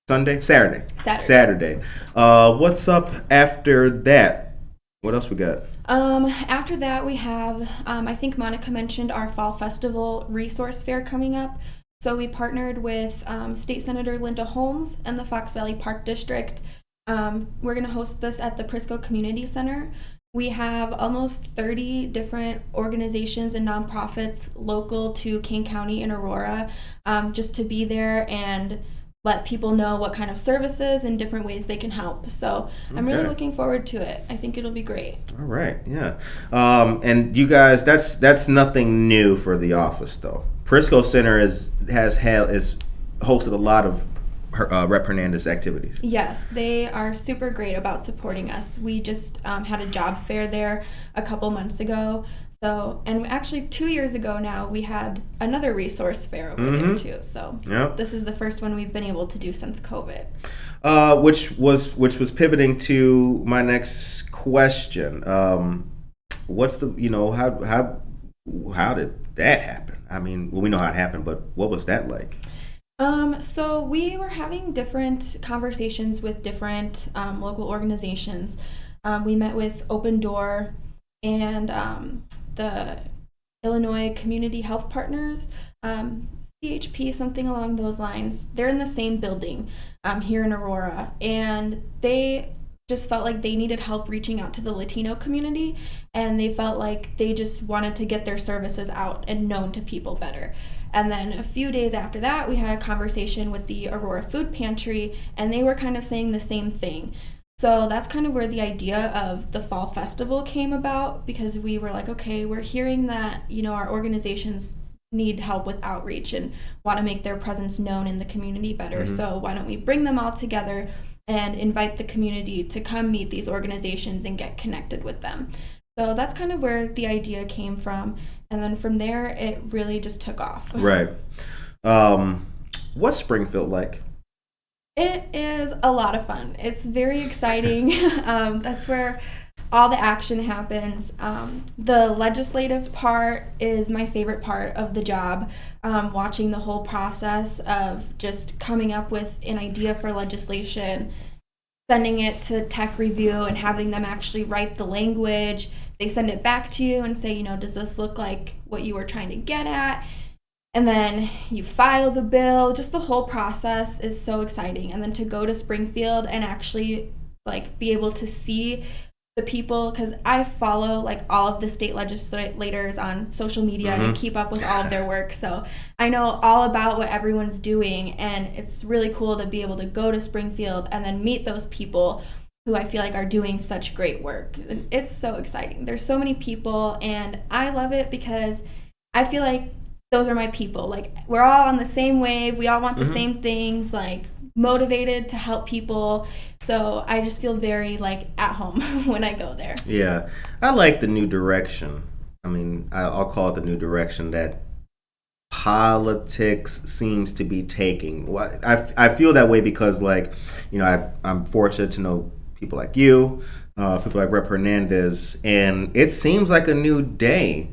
Saturday. What's up after that? What else we got? After that, we have, I think Monica mentioned our Fall Festival Resource Fair coming up. So we partnered with State Senator Linda Holmes and the Fox Valley Park District. We're going to host this at the Prisco Community Center. We have almost 30 different organizations and nonprofits local to Kane County and Aurora, just to be there and let people know what kind of services and different ways they can help. So I'm really looking forward to it. I think it'll be great. All right, yeah. And you guys, that's nothing new for the office, though. Prisco Center has hosted a lot of Rep Hernandez activities. Yes, they are super great about supporting us. We just had a job fair there a couple months ago. So, and actually 2 years ago now, we had another resource fair over there too. So this is the first one we've been able to do since COVID. Which was pivoting to my next question. What's the, how did that happen? I mean, well, we know how it happened, but what was that like? So we were having different conversations with different local organizations. We met with Open Door and the Illinois Community Health Partners, CHP, something along those lines. They're in the same building here in Aurora, and they just felt like they needed help reaching out to the Latino community, and they felt like they just wanted to get their services out and known to people better. And then a few days after that, we had a conversation with the Aurora Food Pantry, and they were kind of saying the same thing. So that's kind of where the idea of the Fall Festival came about, because we were like, okay, we're hearing that, our organizations need help with outreach and want to make their presence known in the community better. So why don't we bring them all together and invite the community to come meet these organizations and get connected with them. So that's kind of where the idea came from. And then from there, it really just took off. Right. What's Springfield like? It is a lot of fun. It's very exciting. That's where all the action happens. The legislative part is my favorite part of the job. Watching the whole process of just coming up with an idea for legislation, sending it to tech review and having them actually write the language. They send it back to you and say, does this look like what you were trying to get at? And then you file the bill. Just the whole process is so exciting. And then to go to Springfield and actually be able to see the people, because I follow all of the state legislators on social media and keep up with all of their work. So I know all about what everyone's doing, and it's really cool to be able to go to Springfield and then meet those people who I feel like are doing such great work. And it's so exciting. There's so many people, and I love it because I feel like those are my people. We're all on the same wave. We all want the same things, motivated to help people. So I just feel very at home when I go there. Yeah. I like the new direction. I mean, I'll call it the new direction that politics seems to be taking. Well, I feel that way because I'm fortunate to know people like you, people like Rep Hernandez, and it seems like a new day.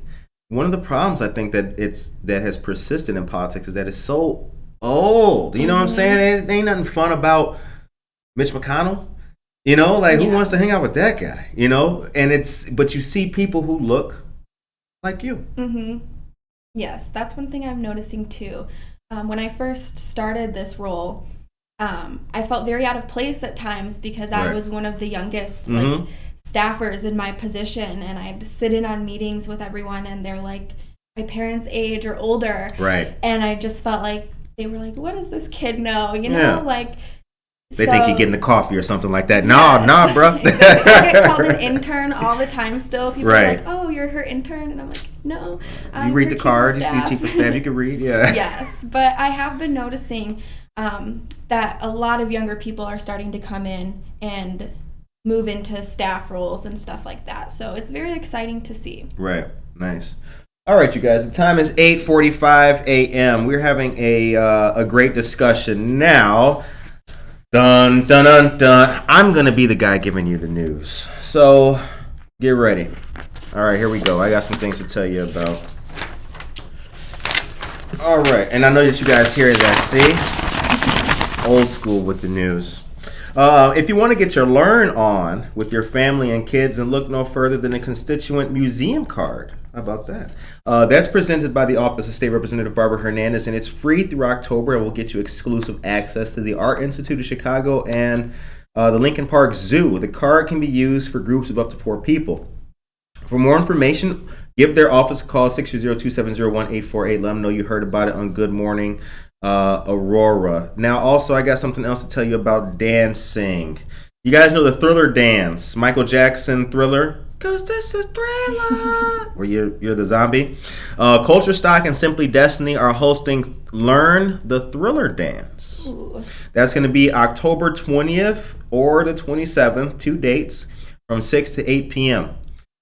One of the problems I think that has persisted in politics is that it's so old. You know what I'm saying? It ain't nothing fun about Mitch McConnell. Who wants to hang out with that guy? But you see people who look like you. Yes, that's one thing I'm noticing too. When I first started this role, I felt very out of place at times because I was one of the youngest staffers in my position, and I'd sit in on meetings with everyone, and they're my parents' age or older. Right. And I just felt like they were what does this kid know? They think you're getting the coffee or something like that. Nah, bro. Exactly. I get called an intern all the time still. People are like, oh, you're her intern? And I'm like, no. You read the card, you see chief of staff, you can read, yeah. Yes, but I have been noticing that a lot of younger people are starting to come in and move into staff roles and stuff like that. So it's very exciting to see. Right, nice. All right, you guys, the time is 8:45 a.m. We're having a great discussion now. Dun, dun, dun, dun. I'm going to be the guy giving you the news. So, get ready. All right, here we go. I got some things to tell you about. All right, and I know that you guys hear that, see? Old school with the news. If you want to get your learn on with your family and kids, and look no further than a constituent museum card. How about that? That's presented by the Office of State Representative Barbara Hernandez, and it's free through October and will get you exclusive access to the Art Institute of Chicago and the Lincoln Park Zoo. The card can be used for groups of up to 4 people. For more information, give their office a call, 620-270-1848. Let them know you heard about it on Good Morning Aurora. Now, also, I got something else to tell you about dancing. You guys know the Thriller dance, Michael Jackson Thriller? Cause this is Thriller. Where you're the zombie. Culture Stock and Simply Destiny are hosting Learn the Thriller Dance. Ooh. That's going to be October 20th or the 27th, 2 dates, from 6 to 8 p.m.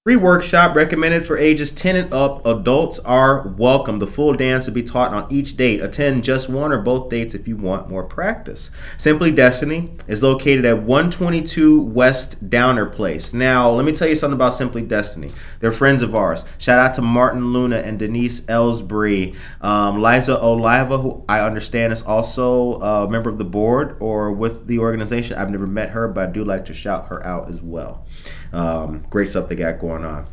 Free workshop recommended for ages 10 and up. Adults are welcome. The full dance will be taught on each date. Attend just one or both dates if you want more practice. Simply Destiny is located at 122 West Downer Place. Now, let me tell you something about Simply Destiny. They're friends of ours. Shout out to Martin Luna and Denise Ellsbury. Liza Oliva, who I understand is also a member of the board or with the organization. I've never met her, but I do like to shout her out as well. Great stuff they got going on.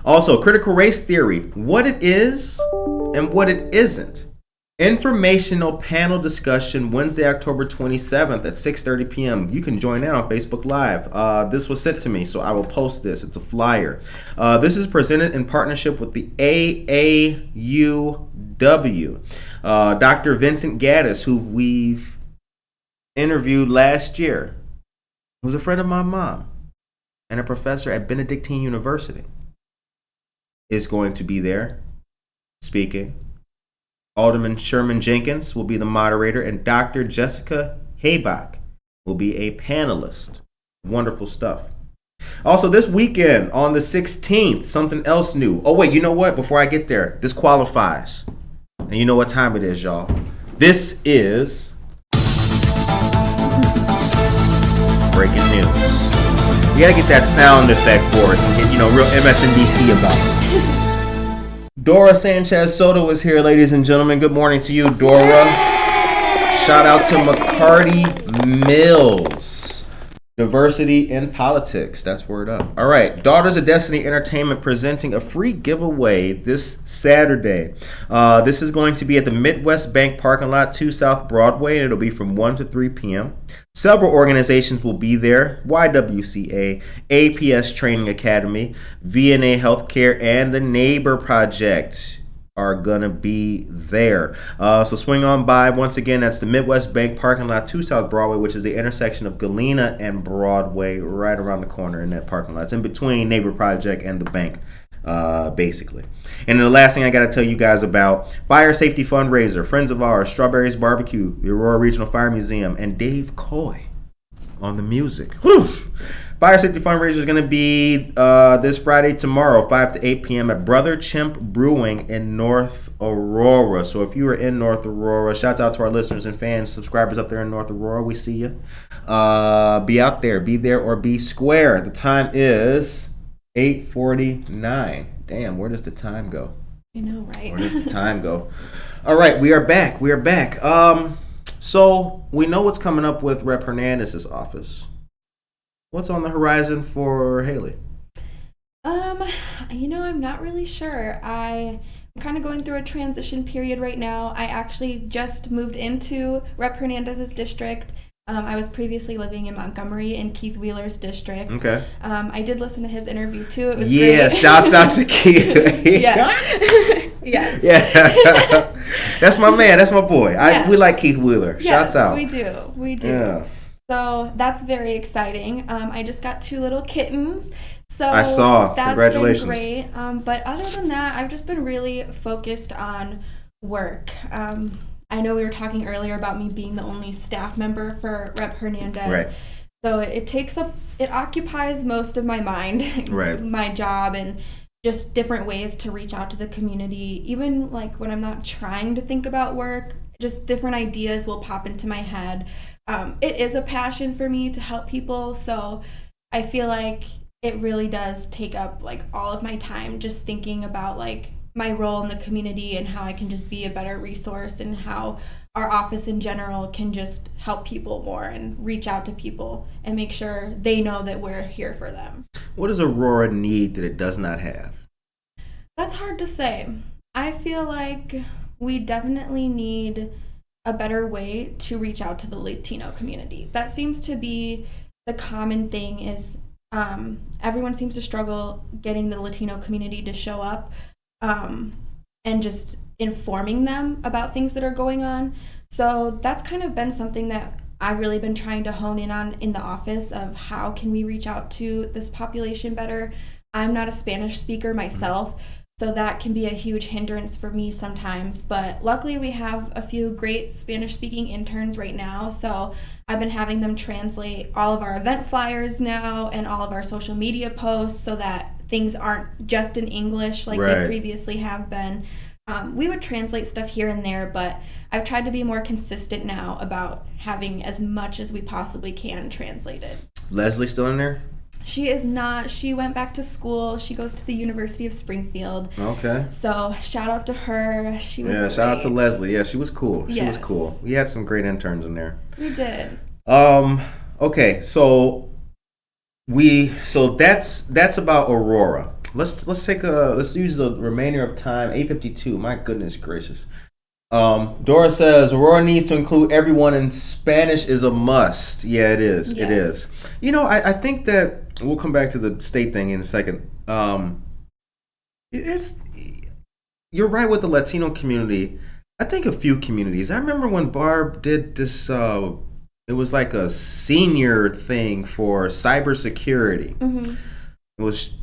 Also, critical race theory, what it is and what it isn't. Informational panel discussion Wednesday, October 27th at 6:30 p.m. You can join in on Facebook Live. This was sent to me, so I will post this. It's a flyer. This is presented in partnership with the AAUW. Dr. Vincent Gaddis, who we've interviewed last year, who's a friend of my mom and a professor at Benedictine University, is going to be there speaking. Alderman Sherman Jenkins will be the moderator, and Dr. Jessica Haybach will be a panelist. Wonderful stuff. Also, this weekend on the 16th, something else new. Oh, wait, you know what? Before I get there, this qualifies. And you know what time it is, y'all. This is breaking news. You gotta get that sound effect for it and get, real MSNBC about it. Dora Sanchez Soto is here, ladies and gentlemen. Good morning to you, Dora. Shout out to McCarty Mills. Diversity in politics. That's word up. All right. Daughters of Destiny Entertainment presenting a free giveaway this Saturday. This is going to be at the Midwest Bank parking lot, 2 South Broadway, and it'll be from 1 to 3 p.m. Several organizations will be there. YWCA, APS Training Academy, VNA Healthcare, and the Neighbor Project are gonna be there. So swing on by. Once again, that's the Midwest Bank parking lot, 2 South Broadway, which is the intersection of Galena and Broadway, right around the corner in that parking lot. It's in between Neighbor Project and the bank, basically. And then the last thing I gotta tell you guys about, fire safety fundraiser, friends of ours, Strawberries Barbecue, the Aurora Regional Fire Museum, and Dave Coy on the music. Whoosh! Fire safety fundraiser is going to be this Friday, tomorrow, 5 to 8 p.m. at Brother Chimp Brewing in North Aurora. So if you are in North Aurora, shouts out to our listeners and fans, subscribers up there in North Aurora. We see you. Be out there. Be there or be square. The time is 8:49. Damn, where does the time go? I know, right? Where does the time go? All right, we are back. We are back. So we know what's coming up with Rep. Hernandez's office. What's on the horizon for Hailey? I'm not really sure. I'm kind of going through a transition period right now. I actually just moved into Rep. Hernandez's district, I was previously living in Montgomery in Keith Wheeler's district. Okay. I did listen to his interview too. It was Yeah, great. shouts out to Keith. Yes. Yes. Yeah. That's my man. That's my boy. Yes. We like Keith Wheeler. Shouts Yes, out. we do. We do. Yeah. So that's very exciting. I just got 2 little kittens. So I saw. That's Congratulations. been great. But other than that, I've just been really focused on work. I know we were talking earlier about me being the only staff member for Rep Hernandez. Right. So it occupies most of my mind, Right. my job, and just different ways to reach out to the community. Even like when I'm not trying to think about work, just different ideas will pop into my head. It is a passion for me to help people, so I feel like it really does take up like all of my time just thinking about like my role in the community and how I can just be a better resource and how our office in general can just help people more and reach out to people and make sure they know that we're here for them. What does Aurora need that it does not have? That's hard to say. I feel like we definitely need a better way to reach out to the Latino community. That seems to be the common thing is everyone seems to struggle getting the Latino community to show up and just informing them about things that are going on. So that's kind of been something that I've really been trying to hone in on in the office of how can we reach out to this population better. I'm not a Spanish speaker myself, so that can be a huge hindrance for me sometimes. But luckily we have a few great Spanish speaking interns right now, so I've been having them translate all of our event flyers now and all of our social media posts so that things aren't just in English like Right. they previously have been. We would translate stuff here and there, but I've tried to be more consistent now about having as much as we possibly can translated. Leslie still in there? She is not. She went back to school. She goes to the University of Springfield. Okay. So shout out to her. She was Yeah, shout out to great. Leslie. Yeah, she was cool. She was Yes. cool. We had some great interns in there. We did. Okay, so that's about Aurora. Let's use the remainder of time. 8:52. My goodness gracious. Dora says Aurora needs to include everyone and Spanish is a must. Yeah, it is. It Yes. is. You know, I think that we'll come back to the state thing in a second. You're right with the Latino community. I think a few communities. I remember when Barb did this. It was like a senior thing for cybersecurity. Mm-hmm. It was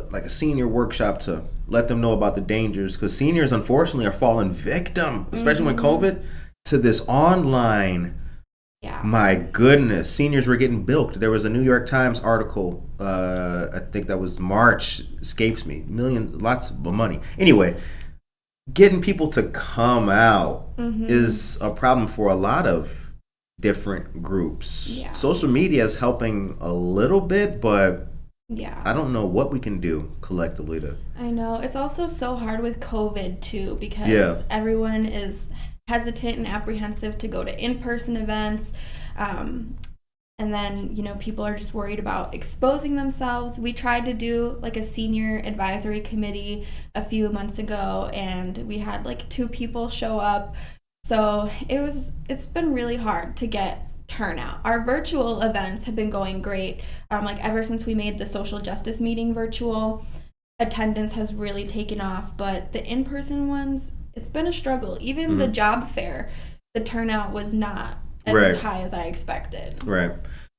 like a senior workshop to let them know about the dangers, because seniors unfortunately are falling victim, especially when COVID, to this online. Yeah. My goodness, seniors were getting bilked. There was a New York Times article, I think that was March, escapes me, millions, lots of money. Anyway, getting people to come out is a problem for a lot of different groups. Yeah. Social media is helping a little bit, but Yeah. I don't know what we can do collectively to. I know. It's also so hard with COVID too because Yeah. everyone is hesitant and apprehensive to go to in-person events. And then, people are just worried about exposing themselves. We tried to do like a senior advisory committee a few months ago and we had like 2 people show up. So it's been really hard to get turnout. Our virtual events have been going great. Like ever since we made the social justice meeting virtual, attendance has really taken off, but the in-person ones, it's been a struggle. Even the job fair, the turnout was not as Right. high as I expected. Right.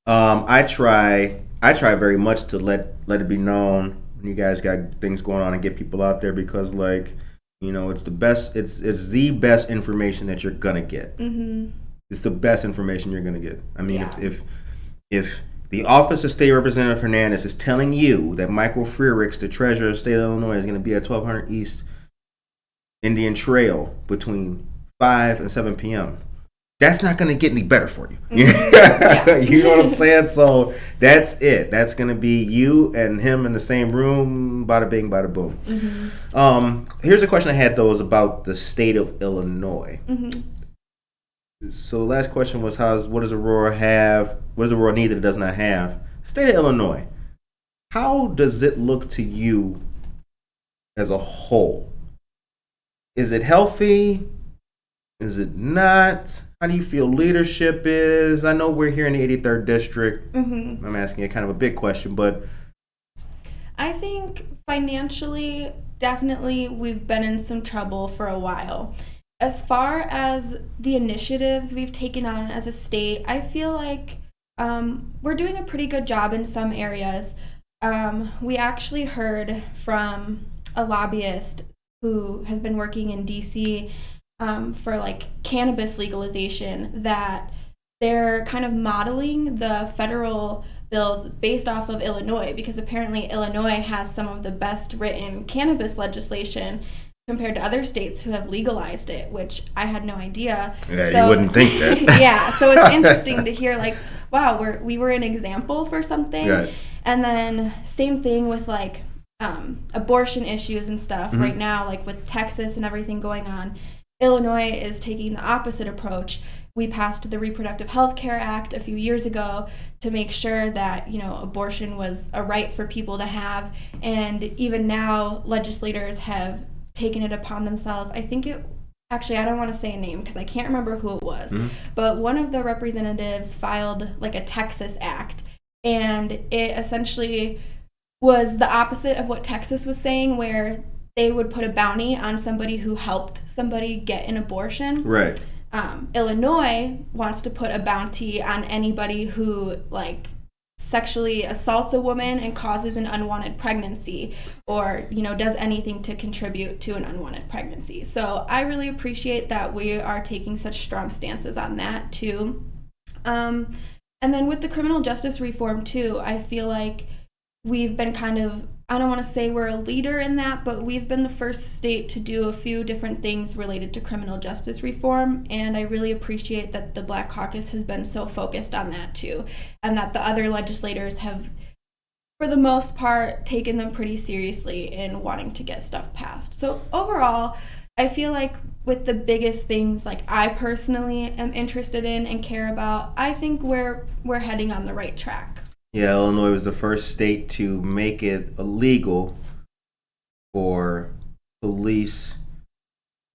I try very much to let it be known when you guys got things going on and get people out there, because it's the best. It's the best information that you're gonna get. Mm-hmm. It's the best information you're gonna get. I mean, Yeah. if the office of State Representative Hernandez is telling you that Michael Freerichs, the treasurer of the state of Illinois, is going to be at 1200 East Indian Trail between 5 and 7 p.m., that's not going to get any better for you. Yeah. You know what I'm saying? So that's it. That's going to be you and him in the same room, bada bing, bada boom. Mm-hmm. Here's a question I had, though, is about the state of Illinois. Mm-hmm. So the last question was, what does Aurora have? What does Aurora need that it does not have? State of Illinois, how does it look to you as a whole? Is it healthy? Is it not? How do you feel leadership is? I know we're here in the 83rd district. I'm asking you kind of a big question, but I think financially, definitely we've been in some trouble for a while. As far as the initiatives we've taken on as a state, I feel like we're doing a pretty good job in some areas. We actually heard from a lobbyist who has been working in DC for like cannabis legalization that they're kind of modeling the federal bills based off of Illinois, because apparently Illinois has some of the best written cannabis legislation compared to other states who have legalized it, which I had no idea. Yeah, so, you wouldn't think that. Yeah, so it's interesting to hear like, wow, we were an example for something. Right. And then same thing with like abortion issues and stuff right now, like with Texas and everything going on. Illinois is taking the opposite approach. We passed the Reproductive Health Care Act a few years ago to make sure that, you know, abortion was a right for people to have. And even now, legislators have taken it upon themselves. I think actually, I don't want to say a name because I can't remember who it was, but one of the representatives filed like a Texas Act, and it essentially was the opposite of what Texas was saying, where they would put a bounty on somebody who helped somebody get an abortion. Right. Illinois wants to put a bounty on anybody who like sexually assaults a woman and causes an unwanted pregnancy, or, you know, does anything to contribute to an unwanted pregnancy. So I really appreciate that we are taking such strong stances on that too. And then with the criminal justice reform too, I feel like we've been kind of, I don't want to say we're a leader in that, but we've been the first state to do a few different things related to criminal justice reform, and I really appreciate that the Black Caucus has been so focused on that too, and that the other legislators have, for the most part, taken them pretty seriously in wanting to get stuff passed. So overall, I feel like with the biggest things like I personally am interested in and care about, I think we're heading on the right track. Yeah, Illinois was the first state to make it illegal for police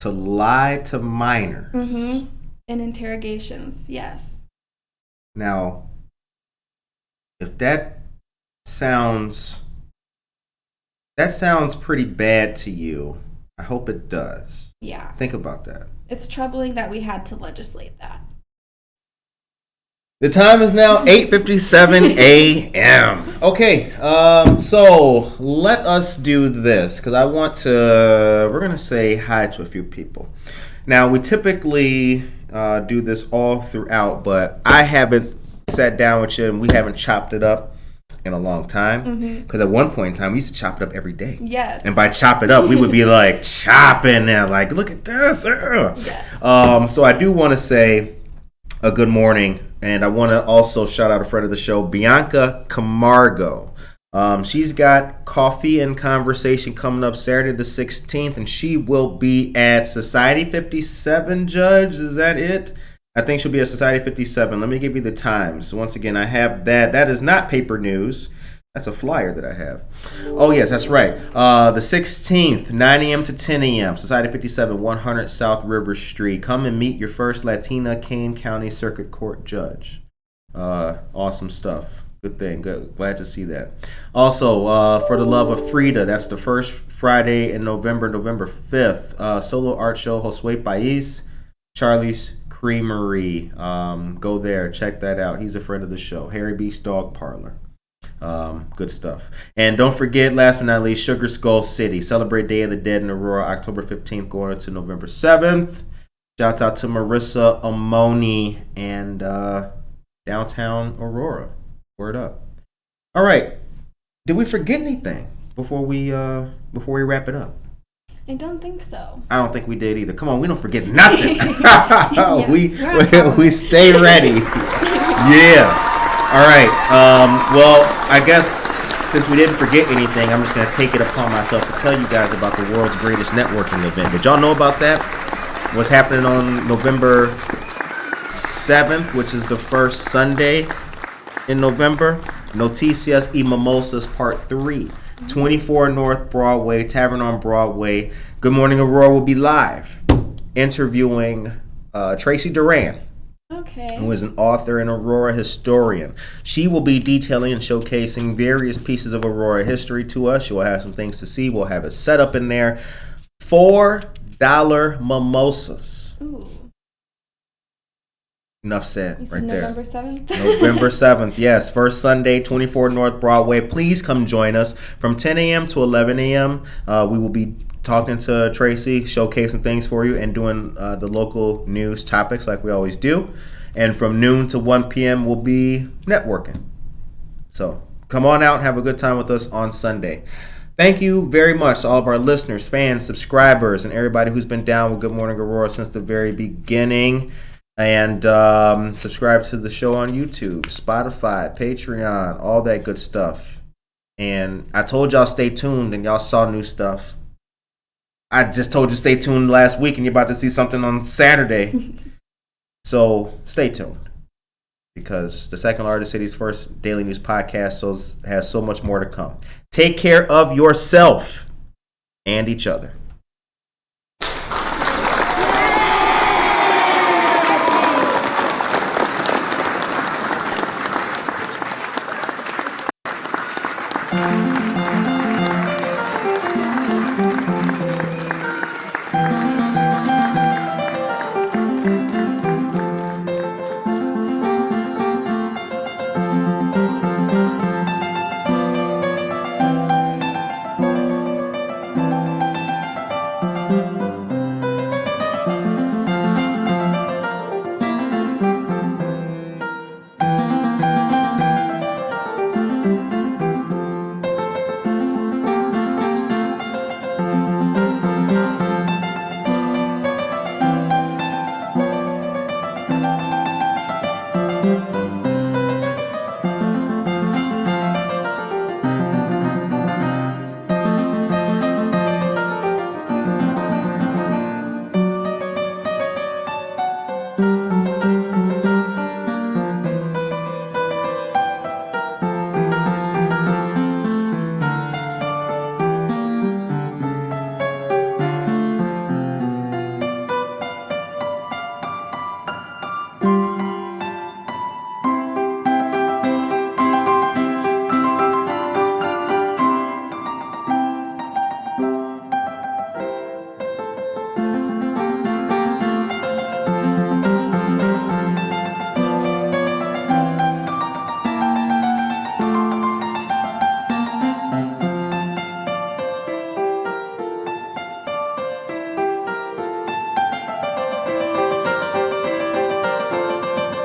to lie to minors. In interrogations, yes. Now, if that sounds pretty bad to you, I hope it does. Yeah. Think about that. It's troubling that we had to legislate that. The time is now 8:57 a.m. Okay, so let us do this, because we're going to say hi to a few people. Now, we typically do this all throughout, but I haven't sat down with you and we haven't chopped it up in a long time. Because at one point in time, we used to chop it up every day. Yes. And by chop it up, we would be like chopping there, like, look at this. Yes. So I do want to say a good morning. And I want to also shout out a friend of the show, Bianca Camargo. She's got Coffee and Conversation coming up Saturday the 16th, and she will be at Society 57, Judge. Is that it? I think she'll be at Society 57. Let me give you the times. Once again, I have that. That is not paper news. That's a flyer that I have. Oh, yes, that's right. The 16th, 9 a.m. to 10 a.m., Society 57, 100 South River Street. Come and meet your first Latina Kane County Circuit Court judge. Awesome stuff. Good thing. Good. Glad to see that. Also, For the Love of Frida, that's the first Friday in November 5th. Solo art show, Josue Pais, Charlie's Creamery. Go there. Check that out. He's a friend of the show. Harry Beast Dog Parlor. Good stuff. And don't forget, last but not least, Sugar Skull City. Celebrate Day of the Dead in Aurora, October 15th, going into November 7th. Shout out to Marissa Amoni and downtown Aurora. Word up. All right. Did we forget anything before we wrap it up? I don't think so. I don't think we did either. Come on, we don't forget nothing. Yes, we stay ready. Yeah. All right. Well, I guess since we didn't forget anything, I'm just going to take it upon myself to tell you guys about the world's greatest networking event. Did y'all know about that? What's happening on November 7th, which is the first Sunday in November? Noticias y Mimosas Part 3. 24 North Broadway, Tavern on Broadway. Good Morning Aurora will be live interviewing Tracy Duran Okay. who is an author and Aurora historian. She will be detailing and showcasing various pieces of Aurora history to us. She will have some things to see. We'll have it set up in there. $4 mimosas. Ooh. Enough said. You right said there. November 7th? November 7th, yes. First Sunday, 24 North Broadway. Please come join us from 10 a.m. to 11 a.m. We will be talking to Tracy, showcasing things for you, and doing the local news topics like we always do. And from noon to 1 p.m. we'll be networking. So come on out and have a good time with us on Sunday. Thank you very much to all of our listeners, fans, subscribers, and everybody who's been down with Good Morning Aurora since the very beginning. And subscribe to the show on YouTube, Spotify, Patreon, all that good stuff. And I told y'all stay tuned, and y'all saw new stuff. I just told you stay tuned last week, and you're about to see something on Saturday. So stay tuned, because the second largest city's first daily news podcast has so much more to come. Take care of yourself and each other. Thank you.